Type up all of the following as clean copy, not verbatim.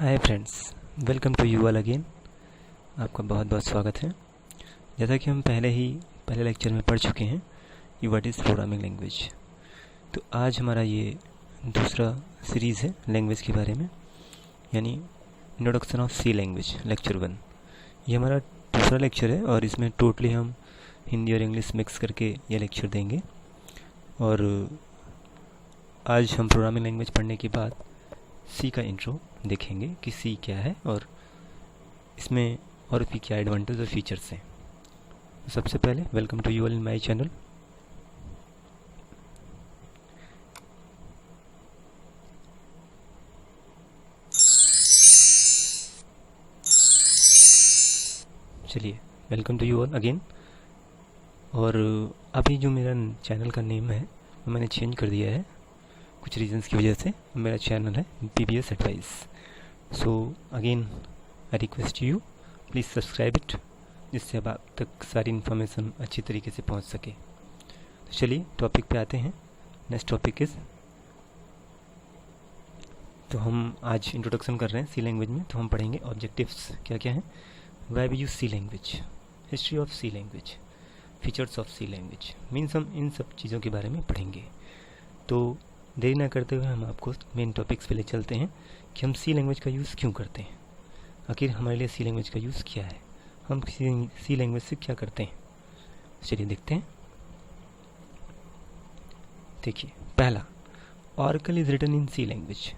Hi friends, welcome to you all again. आपका बहुत बहुत स्वागत है। जैसा कि हम पहले लेक्चर में पढ़ चुके हैं कि व्हाट इज़ प्रोग्रामिंग लैंग्वेज। तो आज हमारा ये दूसरा सीरीज़ है लैंग्वेज के बारे में, यानी introduction of C language lecture 1। ये हमारा दूसरा लेक्चर है और इसमें टोटली हम हिंदी और इंग्लिश मिक्स करके ये लेक्चर देंगे। और आज हम प्रोग्रामिंग लैंग्वेज पढ़ने के बाद सी का इंट्रो देखेंगे कि सी क्या है और इसमें और भी क्या एडवांटेज और फीचर्स हैं। सबसे पहले welcome to you all in my channel. चलिए, welcome to you all again. और अभी जो मेरा चैनल का नेम है वो मैंने चेंज कर दिया है कुछ रीजंस की वजह से। मेरा चैनल है PBS advice. So again I request you please subscribe it, जिससे अब आप तक सारी इन्फॉर्मेशन अच्छी तरीके से पहुंच सके। तो चलिए टॉपिक पे आते हैं। नेक्स्ट टॉपिक इज़, तो हम आज इंट्रोडक्शन कर रहे हैं सी लैंग्वेज में। तो हम पढ़ेंगे ऑब्जेक्टिव्स क्या क्या हैं, why we use C language, history of C language, features of C language. Means हम इन सब चीज़ों के बारे में पढ़ेंगे। तो देरी ना करते हुए हम आपको मेन टॉपिक्स पे ले चलते हैं कि हम सी लैंग्वेज का यूज़ क्यों करते हैं, आखिर हमारे लिए सी लैंग्वेज का यूज़ क्या है, हम सी लैंग्वेज से क्या करते हैं। चलिए देखते हैं। देखिए, पहला, Oracle is written in C language.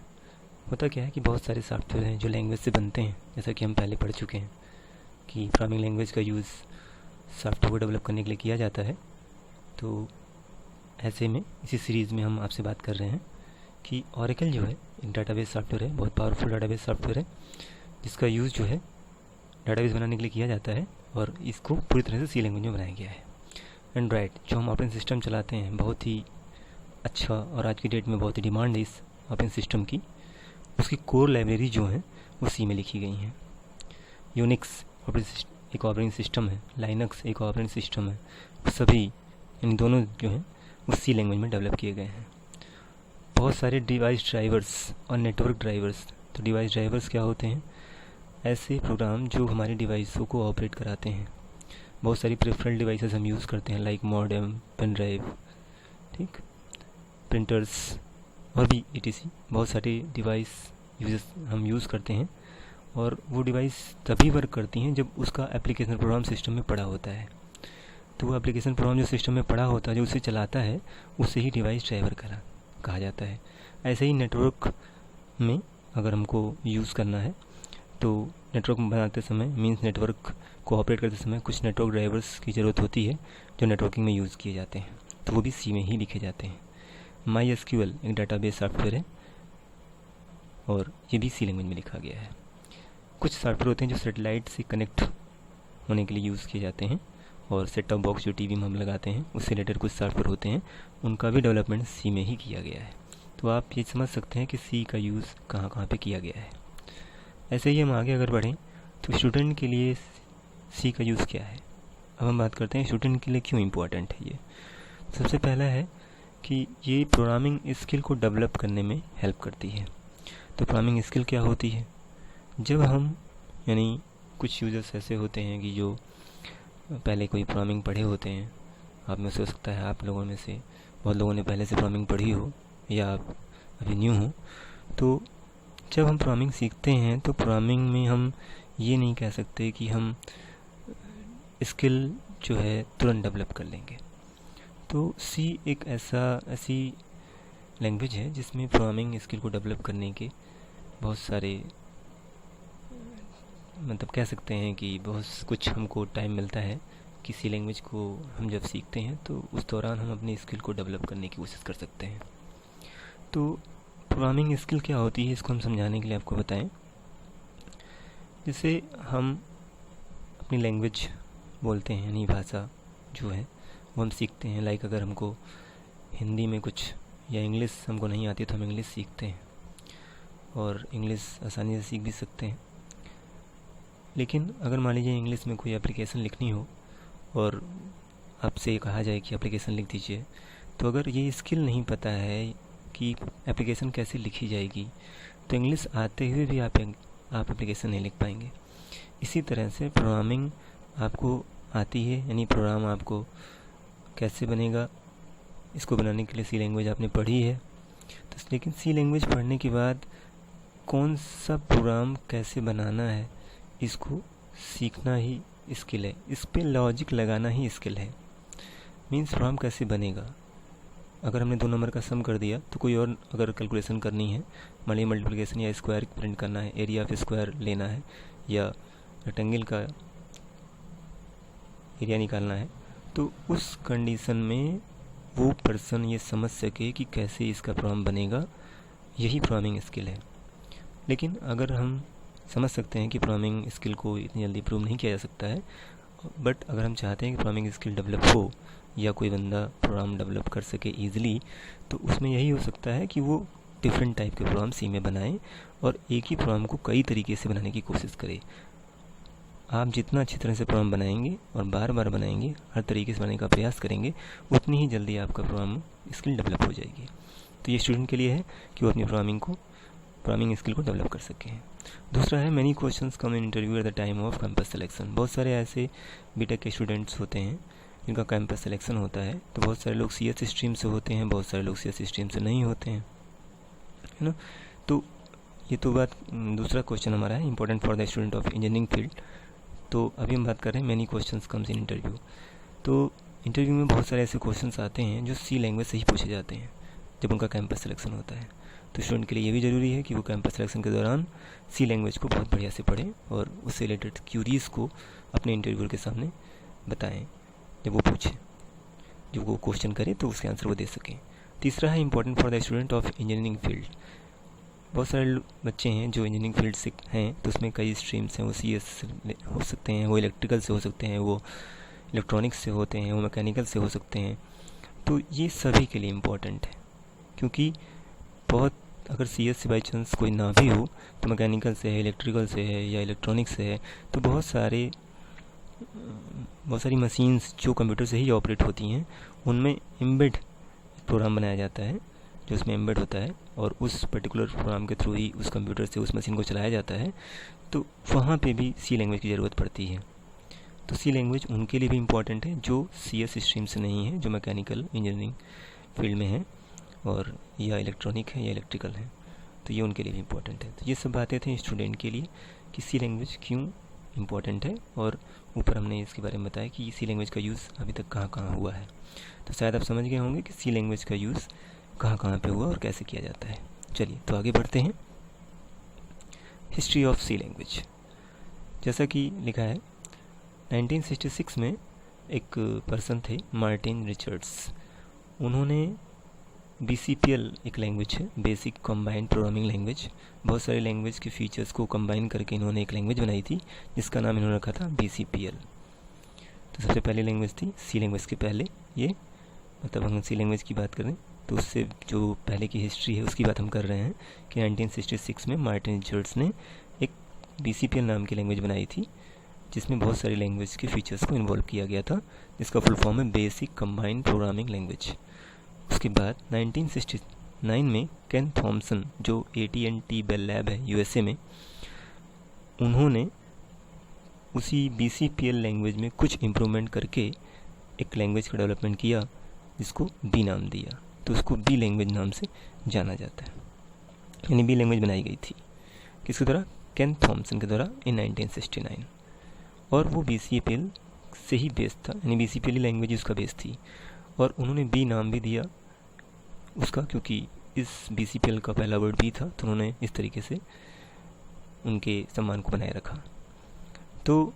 होता क्या है कि बहुत सारे सॉफ्टवेयर हैं जो लैंग्वेज से बनते हैं, जैसा कि हम पहले पढ़ चुके हैं कि प्रोग्रामिंग लैंग्वेज का यूज़ सॉफ्टवेयर को डेवलप करने के लिए किया जाता है। तो ऐसे में इसी सीरीज़ में हम आपसे बात कर रहे हैं कि ऑरेकल जो है एक डाटाबेस सॉफ्टवेयर है, बहुत पावरफुल डाटाबेस सॉफ्टवेयर है, जिसका यूज़ जो है डाटाबेस बनाने के लिए किया जाता है और इसको पूरी तरह से सी लैंग्वेज में बनाया गया है। एंड्रॉयड जो हम ऑपरेटिंग सिस्टम चलाते हैं, बहुत ही अच्छा और आज की डेट में बहुत ही डिमांड है इस ऑपरेटिंग सिस्टम की, उसकी कोर लाइब्रेरी जो है वो सी में लिखी गई हैं। यूनिक्स एक ऑपरेटिंग सिस्टम है, लाइनक्स एक ऑपरेटिंग सिस्टम है, सभी इन दोनों जो हैं वो सी लैंग्वेज में डेवलप किए गए हैं। बहुत सारे डिवाइस ड्राइवर्स और नेटवर्क ड्राइवर्स। तो डिवाइस ड्राइवर्स क्या होते हैं? ऐसे प्रोग्राम जो हमारे डिवाइसों को ऑपरेट कराते हैं। बहुत सारी प्रेफरल डिवाइसेस हम यूज़ करते हैं, लाइक मॉडेम, पेन ड्राइव, ठीक, प्रिंटर्स और भी ETC। बहुत सारे डिवाइस हम यूज़ करते हैं और वो डिवाइस तभी वर्क करती हैं जब उसका एप्लीकेशन प्रोग्राम सिस्टम में पड़ा होता है। तो वो एप्लीकेशन प्रोग्राम जो सिस्टम में पड़ा होता है, जो उसे चलाता है, उसे ही डिवाइस ड्राइवर कहा जाता है। ऐसे ही नेटवर्क में अगर हमको यूज़ करना है तो नेटवर्क बनाते समय, मींस नेटवर्क को ऑपरेट करते समय कुछ नेटवर्क ड्राइवर्स की ज़रूरत होती है जो नेटवर्किंग में यूज़ किए जाते हैं, तो वो भी सी में ही लिखे जाते हैं। MySQL एक डाटाबेस सॉफ्टवेयर है और ये भी सी लैंग्वेज में लिखा गया है। कुछ सॉफ्टवेयर होते हैं जो सैटेलाइट से कनेक्ट होने के लिए यूज़ किए जाते हैं, और सेट टॉप बॉक्स जो टीवी में हम लगाते हैं उससे रिलेटेड कुछ सॉफ्टवेयर होते हैं, उनका भी डेवलपमेंट सी में ही किया गया है। तो आप ये समझ सकते हैं कि सी का यूज़ कहाँ कहाँ पे किया गया है। ऐसे ही हम आगे अगर बढ़ें तो स्टूडेंट के लिए सी का यूज़ क्या है। अब हम बात करते हैं स्टूडेंट के लिए क्यों इम्पोर्टेंट है ये। सबसे पहला है कि ये प्रोग्रामिंग स्किल को डेवलप करने में हेल्प करती है। तो प्रोग्रामिंग स्किल क्या होती है? जब हम, यानी कुछ यूज़र्स ऐसे होते हैं कि जो पहले कोई प्रोग्रामिंग पढ़े होते हैं, आप में से हो सकता है आप लोगों में से बहुत लोगों ने पहले से प्रोग्रामिंग पढ़ी हो या आप अभी न्यू हो। तो जब हम प्रोग्रामिंग सीखते हैं तो प्रोग्रामिंग में हम ये नहीं कह सकते कि हम स्किल जो है तुरंत डेवलप कर लेंगे। तो सी एक ऐसी लैंग्वेज है जिसमें प्रोग्रामिंग स्किल को डेवलप करने के बहुत सारे, मतलब कह सकते हैं कि बहुत कुछ हमको टाइम मिलता है कि सी लैंग्वेज को हम जब सीखते हैं तो उस दौरान हम अपनी स्किल को डेवलप करने की कोशिश कर सकते हैं। तो प्रोग्रामिंग स्किल क्या होती है, इसको हम समझाने के लिए आपको बताएं। जैसे हम अपनी लैंग्वेज बोलते हैं, यानी भाषा जो है वो हम सीखते हैं। लाइक अगर हमको हिंदी में कुछ या इंग्लिश हमको नहीं आती तो हम इंग्लिश सीखते हैं और इंग्लिश आसानी से सीख भी सकते हैं। लेकिन अगर मान लीजिए इंग्लिश में कोई एप्लीकेशन लिखनी हो और आपसे कहा जाए कि एप्लीकेशन लिख दीजिए, तो अगर ये स्किल नहीं पता है कि एप्लीकेशन कैसे लिखी जाएगी, तो इंग्लिश आते हुए भी आप आप एप्लीकेशन नहीं लिख पाएंगे। इसी तरह से प्रोग्रामिंग आपको आती है, यानी प्रोग्राम आपको कैसे बनेगा, इसको बनाने के लिए सी लैंग्वेज आपने पढ़ी है। तो लेकिन सी लैंग्वेज पढ़ने के बाद कौन सा प्रोग्राम कैसे बनाना है, इसको सीखना ही स्किल है, इस पे लॉजिक लगाना ही स्किल है। मीन्स प्रोग्राम कैसे बनेगा, अगर हमने 2 नंबर का सम कर दिया तो कोई और अगर कैलकुलेशन करनी है, मान लीजिए मल्टीप्लिकेशन या स्क्वायर प्रिंट करना है, एरिया ऑफ स्क्वायर लेना है या रेक्टेंगल का एरिया निकालना है, तो उस कंडीशन में वो पर्सन ये समझ सके कि कैसे इसका प्रोग्राम बनेगा, यही प्रोग्रामिंग स्किल है। लेकिन अगर हम समझ सकते हैं कि प्रोग्रामिंग स्किल को इतनी जल्दी प्रूव नहीं किया जा सकता है, बट अगर हम चाहते हैं कि प्रोग्रामिंग स्किल डेवलप हो या कोई बंदा प्रोग्राम डेवलप कर सके ईजिली, तो उसमें यही हो सकता है कि वो डिफरेंट टाइप के प्रोग्राम सी में बनाए और एक ही प्रोग्राम को कई तरीके से बनाने की कोशिश करे। आप जितना अच्छी तरह से प्रोग्राम बनाएंगे और बार बार बनाएंगे, हर तरीके से बनाने का प्रयास करेंगे, उतनी ही जल्दी आपका प्रोग्राम स्किल डेवलप हो जाएगी। तो ये स्टूडेंट के लिए है कि वो अपनी प्रोग्रामिंग स्किल को डेवलप कर सकें। दूसरा है many questions come in interview at the time off campus selection. बहुत सारे ऐसे बीटेक के स्टूडेंट्स होते हैं जिनका कैंपस सिलेक्शन होता है, तो बहुत सारे लोग सीएस स्ट्रीम से होते हैं, बहुत सारे लोग सीएस स्ट्रीम से नहीं होते हैं, है ना। तो ये तो बात, दूसरा क्वेश्चन हमारा है important for the student of engineering field. तो अभी हम बात कर रहे हैं many questions comes in interview. तो इंटरव्यू में बहुत सारे ऐसे क्वेश्चंस आते हैं जो सी लैंग्वेज से ही पूछे जाते हैं जब उनका कैंपस सिलेक्शन होता है। तो स्टूडेंट के लिए ये भी ज़रूरी है कि वो कैंपस सिलेक्शन के दौरान सी लैंग्वेज को बहुत बढ़िया से पढ़ें और उससे रिलेटेड क्यूरीज को अपने इंटरव्यूअर के सामने बताएं। जब वो पूछे, जब वो क्वेश्चन करे तो उसके आंसर वो दे सकें। तीसरा है important for the student of engineering field. बहुत सारे बच्चे हैं जो इंजीनियरिंग फील्ड से हैं, तो उसमें कई स्ट्रीम्स हैं। वो सीएस हो सकते हैं, वो इलेक्ट्रिकल से हो सकते हैं, वो इलेक्ट्रॉनिक्स से होते हैं, वो मैकेनिकल से हो सकते हैं। तो ये सभी के लिए इम्पोर्टेंट है, क्योंकि बहुत अगर सीएस से बाई चांस कोई ना भी हो तो मैकेनिकल से है, इलेक्ट्रिकल से है या इलेक्ट्रॉनिक्स से है, तो बहुत सारी मशीन्स जो कंप्यूटर से ही ऑपरेट होती हैं, उनमें एम्बेड प्रोग्राम बनाया जाता है जो उसमें एम्बेड होता है और उस पर्टिकुलर प्रोग्राम के थ्रू ही उस कंप्यूटर से उस मशीन को चलाया जाता है। तो वहाँ पे भी सी लैंग्वेज की ज़रूरत पड़ती है। तो सी लैंग्वेज उनके लिए भी इम्पॉर्टेंट है जो सीएस स्ट्रीम से नहीं है, जो मैकेनिकल इंजीनियरिंग फील्ड में है और या इलेक्ट्रॉनिक है या इलेक्ट्रिकल है, तो ये उनके लिए भी इम्पोर्टेंट है। तो ये सब बातें थी स्टूडेंट के लिए कि सी लैंग्वेज क्यों इम्पोर्टेंट है, और ऊपर हमने इसके बारे में बताया कि सी लैंग्वेज का यूज़ अभी तक कहाँ कहाँ हुआ है। तो शायद आप समझ गए होंगे कि सी लैंग्वेज का यूज़ कहाँ कहाँ पे हुआ और कैसे किया जाता है। चलिए तो आगे बढ़ते हैं। हिस्ट्री ऑफ सी लैंग्वेज, जैसा कि लिखा है 1966 में एक पर्सन थे मार्टिन रिचर्ड्स। उन्होंने BCPL एक लैंग्वेज है, बेसिक कंबाइंड प्रोग्रामिंग लैंग्वेज। बहुत सारे लैंग्वेज के फीचर्स को कंबाइन करके इन्होंने एक लैंग्वेज बनाई थी जिसका नाम इन्होंने रखा था BCPL। तो सबसे पहली लैंग्वेज थी सी लैंग्वेज के पहले ये, मतलब हम सी लैंग्वेज की बात करें तो उससे जो पहले की हिस्ट्री है उसकी बात हम कर रहे हैं कि 1966 में मार्टिन रिचर्ड्स ने एक BCPL नाम की लैंग्वेज बनाई थी जिसमें बहुत सारी लैंग्वेज के फीचर्स को इन्वॉल्व किया गया था, जिसका फुल फॉर्म है बेसिक कंबाइंड प्रोग्रामिंग लैंग्वेज। उसके बाद 1969 में केन थॉमसन जो AT&T बेल लैब है USA में, उन्होंने उसी BCPL लैंग्वेज में कुछ इम्प्रूवमेंट करके एक लैंग्वेज का डेवलपमेंट किया जिसको B नाम दिया। तो उसको B लैंग्वेज नाम से जाना जाता है, यानी B लैंग्वेज बनाई गई थी किसके द्वारा, केन थॉमसन के द्वारा इन 1969। और वो BCPL से ही बेस था, यानी BCPL लैंग्वेज उसका बेस थी। और उन्होंने B नाम भी दिया उसका, क्योंकि इस BCPL का पहला वर्ड B था, तो उन्होंने इस तरीके से उनके सम्मान को बनाए रखा। तो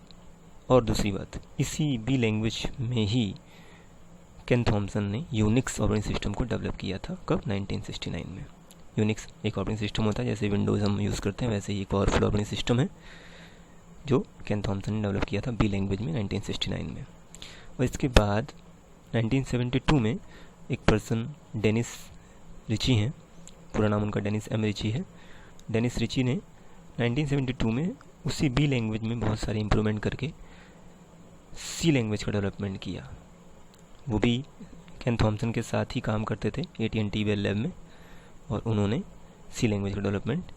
और दूसरी बात, इसी B लैंग्वेज में ही केन थॉमसन ने यूनिक्स ऑपरेटिंग सिस्टम को डेवलप किया था। कब, 1969 में। यूनिक्स एक ऑपरेटिंग सिस्टम होता है, जैसे विंडोज़ हम यूज़ करते हैं वैसे ही एक पावरफुल ऑपरेटिंग सिस्टम है जो केन थॉमसन ने डेवलप किया था B लैंग्वेज में 1969 में। और इसके बाद 1972 में एक पर्सन डेनिस रिची हैं, पूरा नाम उनका डेनिस M रिची है। डेनिस रिची ने 1972 में उसी B लैंग्वेज में बहुत सारे इम्प्रूवमेंट करके C लैंग्वेज का डेवलपमेंट किया। वो भी केन थॉमसन के साथ ही काम करते थे AT&T बेल लैब में, और उन्होंने C लैंग्वेज का डेवलपमेंट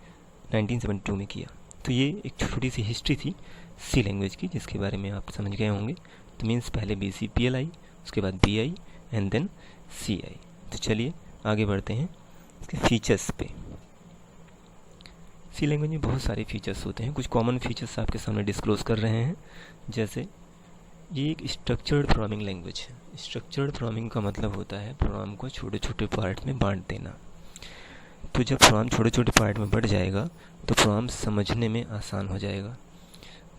1972 में किया। तो ये एक छोटी सी हिस्ट्री थी सी लैंग्वेज की, जिसके बारे में आप समझ गए होंगे। तो मीन्स पहले BCPL आई, उसके बाद BI एंड देन CI। तो चलिए आगे बढ़ते हैं इसके फीचर्स पे। सी लैंग्वेज में बहुत सारे फीचर्स होते हैं, कुछ कॉमन फीचर्स आपके सामने डिस्क्लोज कर रहे हैं। जैसे ये एक स्ट्रक्चर्ड प्रोग्रामिंग लैंग्वेज है। स्ट्रक्चर्ड प्रोग्रामिंग का मतलब होता है प्रोग्राम को छोटे छोटे पार्ट में बांट देना। तो जब प्रोग्राम छोटे छोटे पार्ट में बढ़ जाएगा तो प्रोग्राम समझने में आसान हो जाएगा।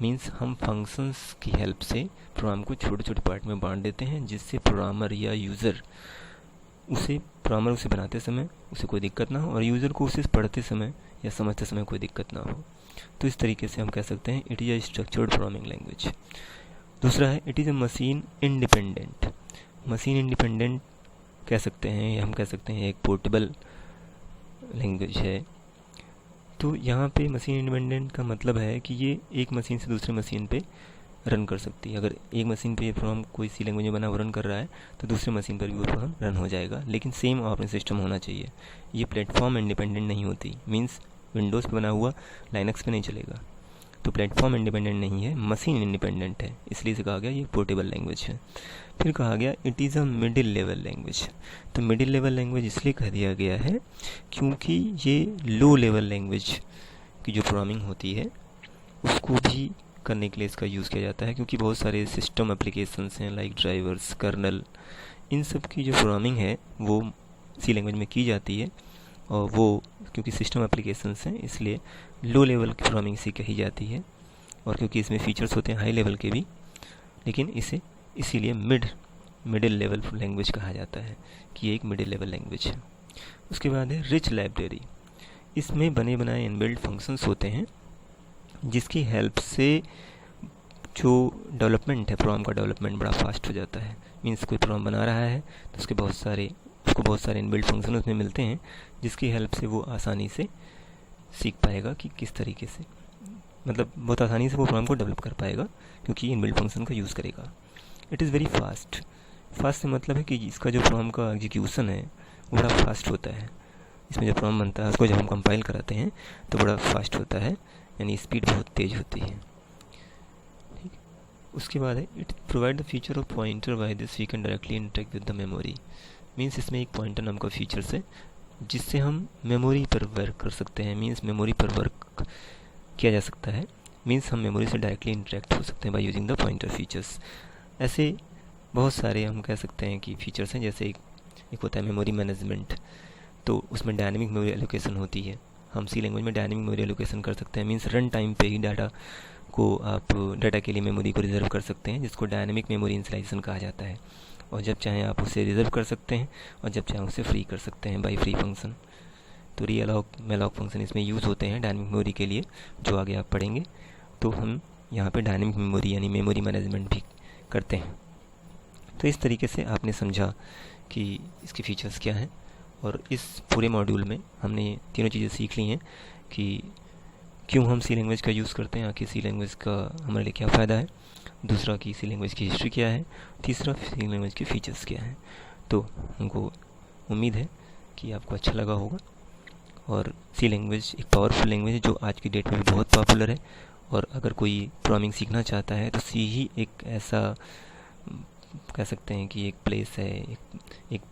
मीन्स हम फंक्शंस की हेल्प से प्रोग्राम को छोटे छोटे पार्ट में बांट देते हैं, जिससे प्रोग्रामर या यूज़र प्रोग्रामर उसे बनाते समय उसे कोई दिक्कत ना हो और यूज़र को उसे पढ़ते समय या समझते समय कोई दिक्कत ना हो। तो इस तरीके से हम कह सकते हैं it is a structured programming language. दूसरा है it is a machine independent. Machine independent कह सकते हैं, या हम कह सकते हैं एक पोर्टेबल लैंग्वेज है। तो यहाँ पे मशीन इंडिपेंडेंट का मतलब है कि ये एक मशीन से दूसरे मशीन पे रन कर सकती है। अगर एक मशीन पे ये प्रोग्राम कोई सी लैंग्वेज में बना हुआ रन कर रहा है तो दूसरे मशीन पर भी वो प्रोग्राम रन हो जाएगा, लेकिन सेम ऑपरेटिंग सिस्टम होना चाहिए। ये प्लेटफॉर्म इंडिपेंडेंट नहीं होती। मीन्स विंडोज़ पे बना हुआ लाइनक्स पे नहीं चलेगा। तो प्लेटफॉर्म इंडिपेंडेंट नहीं है, मशीन इंडिपेंडेंट है, इसलिए इसे कहा गया ये पोर्टेबल लैंग्वेज है। फिर कहा गया it is a middle level language. तो मिडिल लेवल लैंग्वेज इसलिए कह दिया गया है क्योंकि ये लो लेवल लैंग्वेज की जो प्रोग्रामिंग होती है उसको भी करने के लिए इसका यूज़ किया जाता है, क्योंकि बहुत सारे सिस्टम एप्लीकेशंस हैं लाइक ड्राइवर्स, कर्नल, इन सब की जो प्रोग्रामिंग है वो सी लैंग्वेज में की जाती है। और वो क्योंकि सिस्टम एप्लीकेशंस हैं इसलिए लो लेवल की प्रोग्रामिंग से कही जाती है। और क्योंकि इसमें फीचर्स होते हैं हाई लेवल के भी, लेकिन इसे इसीलिए मिडिल लेवल लैंग्वेज कहा जाता है कि ये एक मिडिल लेवल लैंग्वेज है। उसके बाद है रिच लाइब्रेरी। इसमें बने बनाए इनबिल्ट फंक्शंस होते हैं जिसकी हेल्प से जो डेवलपमेंट है, प्रोग्राम का डेवलपमेंट बड़ा फास्ट हो जाता है। मीन्स कोई प्रोग्राम बना रहा है तो उसको बहुत सारे इनबिल्ट फंक्शन उसमें मिलते हैं जिसकी हेल्प से वो आसानी से सीख पाएगा कि किस तरीके से, मतलब बहुत आसानी से वो प्रोग्राम को डेवलप कर पाएगा क्योंकि इनबिल्ट फंक्शन का यूज़ करेगा। It is very fast. Fast से मतलब है कि इसका जो प्रोग्राम का एग्जीक्यूशन है वो बड़ा फास्ट होता है। इसमें जो प्रोग्राम बनता है उसको जब हम कंपाइल कराते हैं तो बड़ा फास्ट होता है, यानी स्पीड बहुत तेज़ होती है। ठीक। उसके बाद है it provide the feature of pointer by this we can directly interact with the memory. Means इसमें एक पॉइंटर नाम का फीचर्स है जिससे हम मेमोरी पर वर्क कर सकते हैं। मीन्स मेमोरी पर वर्क किया जा सकता है। मीन्स हम मेमोरी से डायरेक्टली इंटरेक्ट हो सकते हैं by using the pointer features. ऐसे बहुत सारे हम कह सकते हैं कि फीचर्स हैं। जैसे एक होता है मेमोरी मैनेजमेंट, तो उसमें डायनेमिक मेमोरी एलोकेशन होती है। हम सी लैंग्वेज में डायनेमिक मेमोरी एलोकेशन कर सकते हैं। मीन्स रन टाइम पे ही डाटा के लिए मेमोरी को रिजर्व कर सकते हैं, जिसको डायनेमिक मेमोरी इनिशियलाइजेशन कहा जाता है। और जब चाहें आप उसे रिजर्व कर सकते हैं और जब चाहें उसे फ्री कर सकते हैं बाई फ्री फंक्शन। तो रीअलॉक, मेलॉक फंक्शन इसमें यूज़ होते हैं डायनेमिक मेमोरी के लिए, जो आगे आप पढ़ेंगे। तो हम यहाँ पे डायनेमिक मेमोरी यानी मेमोरी मैनेजमेंट भी करते हैं। तो इस तरीके से आपने समझा कि इसके फीचर्स क्या हैं। और इस पूरे मॉड्यूल में हमने तीनों चीज़ें सीख ली हैं कि क्यों हम सी लैंग्वेज का यूज़ करते हैं, आखिर सी लैंग्वेज का हमारे लिए क्या फ़ायदा है, दूसरा कि सी लैंग्वेज की हिस्ट्री क्या है, तीसरा सी लैंग्वेज के फीचर्स क्या हैं। तो हमको उम्मीद है कि आपको अच्छा लगा होगा। और सी लैंग्वेज एक पावरफुल लैंग्वेज है जो आज की डेट में भी बहुत पॉपुलर है। और अगर कोई प्रोग्रामिंग सीखना चाहता है तो सी ही एक ऐसा कह सकते हैं कि एक प्लेस है, एक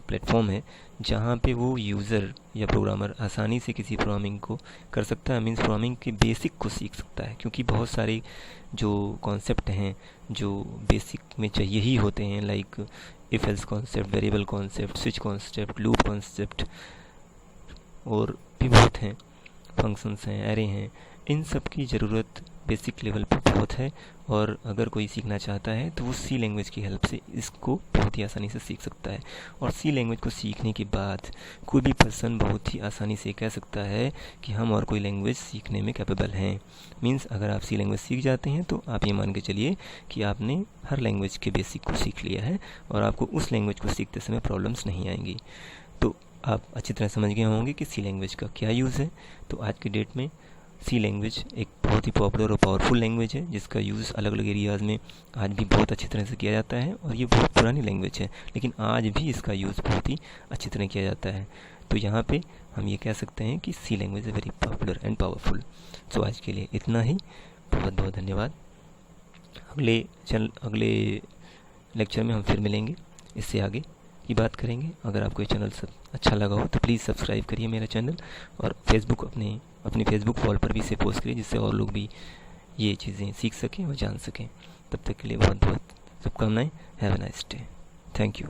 प्लेटफॉर्म है जहाँ पे वो यूज़र या प्रोग्रामर आसानी से किसी प्रोग्रामिंग को कर सकता है। मीन्स प्रोग्रामिंग के बेसिक को सीख सकता है, क्योंकि बहुत सारे जो कॉन्सेप्ट हैं जो बेसिक में चाहिए ही होते हैं, like if else concept, variable concept, switch concept, loop concept और भी बहुत हैं, फंक्शंस हैं, एरे हैं। इन सब की ज़रूरत बेसिक लेवल पे बहुत है। और अगर कोई सीखना चाहता है तो वो सी लैंग्वेज की हेल्प से इसको बहुत ही आसानी से सीख सकता है। और सी लैंग्वेज को सीखने के बाद कोई भी पर्सन बहुत ही आसानी से कह सकता है कि हम और कोई लैंग्वेज सीखने में कैपेबल हैं। मीन्स अगर आप सी लैंग्वेज सीख जाते हैं तो आप ये मान के चलिए कि आपने हर लैंग्वेज के बेसिक को सीख लिया है और आपको उस लैंग्वेज को सीखते समय प्रॉब्लम्स नहीं आएंगी। तो आप अच्छी तरह समझ गए होंगे कि सी लैंग्वेज का क्या यूज़ है। तो आज की डेट में सी लैंग्वेज एक बहुत ही पॉपुलर और पावरफुल लैंग्वेज है जिसका यूज़ अलग अलग एरियाज़ में आज भी बहुत अच्छी तरह से किया जाता है। और ये बहुत पुरानी लैंग्वेज है, लेकिन आज भी इसका यूज़ बहुत ही अच्छी तरह किया जाता है। तो यहाँ पे हम ये कह सकते हैं कि C language is very popular and powerful. So आज के लिए इतना ही। बहुत बहुत धन्यवाद। अगले लेक्चर में हम फिर मिलेंगे, इससे आगे की बात करेंगे। अगर आपको ये चैनल सब अच्छा लगा हो तो प्लीज़ सब्सक्राइब करिए मेरा चैनल, और फेसबुक अपने फेसबुक वॉल पर भी इसे पोस्ट करिए, जिससे और लोग भी ये चीज़ें सीख सकें और जान सकें। तब तक के लिए बहुत बहुत शुभकामनाएं। Have a nice day. Thank you.